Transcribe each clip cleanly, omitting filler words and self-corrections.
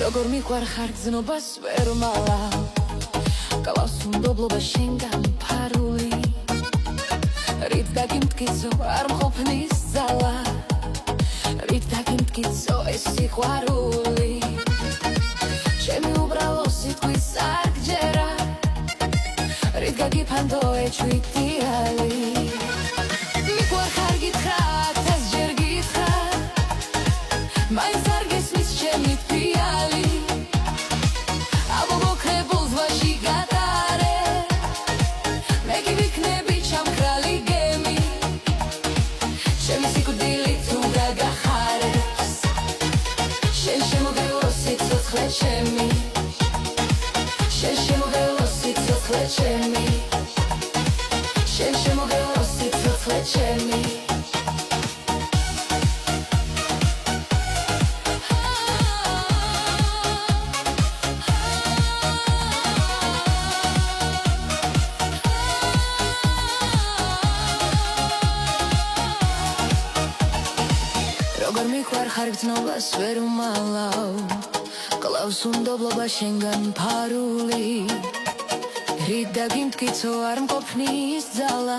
როგორ მიყვარ ხარგზნობას ვერ მალავ გავს უნდობლობა შენგან ფარული რით დაგიმტკიცო არ მყოფნის ძალა რით დაგიმტკიცო ეს სიყვარული ჩემი უბრალო სიტყვის არგჯერა რით გაგიფანდო ეჩვიტიალი მიყვარ ხარ გითხრა თასჯერ გითხრა მაინც არ გესმის ჩემი თვიალი აბობოქრებულ ზღვაში გადარე მე კი ვიქნები ჩამქრალი გემი ჩემი სიკვდილი თუ გაგახარებს შენ შემოგელო სიცოცხლე ჩემი შენ შემოგელო სიცოცხლე ჩემი შენ შემოგელო სიცოცხლე ჩემი როგორ მიყვარ ხარგზნობას ვერ უმალავ კლავს უნდობლობა შენგან ფარული რით დაგიმტკიცო არ მყოფნის ძალა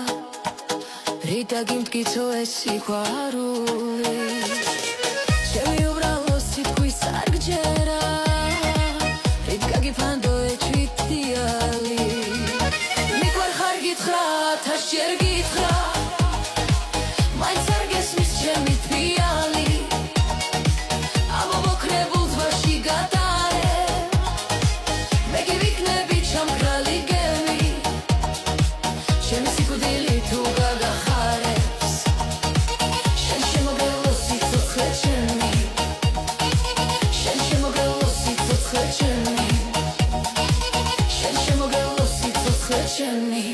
რით დაგიმტკიცო ეს სიყვარული ჩემი უბრალო სიტყვის არგჯერა რით გაგიფანდო ეჩვიტიალი მიყვარ ხარ გითხრა თასჯერ გითხრა მაინც არ გესმის ჩემი თვიალი აბობოქრებულ ზღვაში გადარე მე კი ვიქნები ჩამქრალი გემი ჩემი სიკვდილი თუ გაგახარებს შენ შემოგელო სიცოცხლე ჩემი შენ შემოგელო სიცოცხლე ჩემი შენ შემოგელო სიცოცხლე ჩემი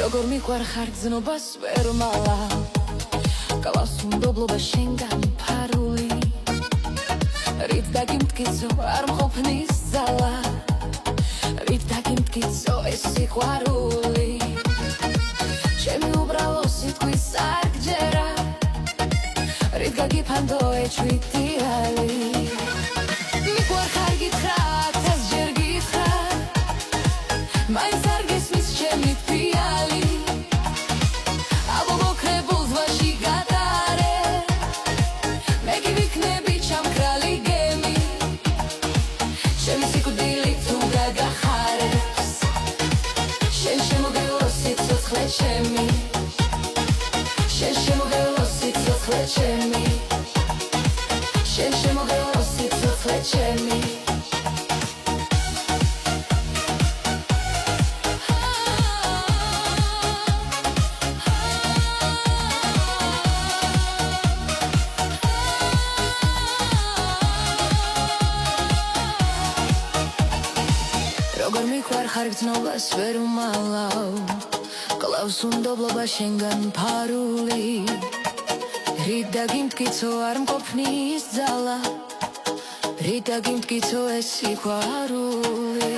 როგორ მიყვარ ხარგზნობას ვერ მალავ გავს უნდობლობა შენგან ფარული რით დაგიმტკიცო არ მყოფნის ძალა რით დაგიმტკიცო ეს სიყვარული ჩემი უბრალო სიტყვის არგჯერა რით გაგიფანდო ეჩვიტიალი მიყვარ ხარ გითხრა თასჯერ გითხრა მაინც არ გესმის ჩემი თვიალი აბობოქრებულ ზღვაში გადარე მე კი ვიქნები ჩამქრალი გემი ჩემი სიკვდილი თუ გაგახარებს შენ შემოგელო სიცოცხლე ჩემი შენ შემოგელო სიცოცხლე ჩემი შენ შემოგელო სიცოცხლე ჩემი როგორ მიყვარ ხარგზნობას ვერ უმალავ კლავს უნდობლობა შენგან ფარული რით დაგიმტკიცო არ მყოფნის ძალა რით დაგიმტკიცო ეს სიყვარული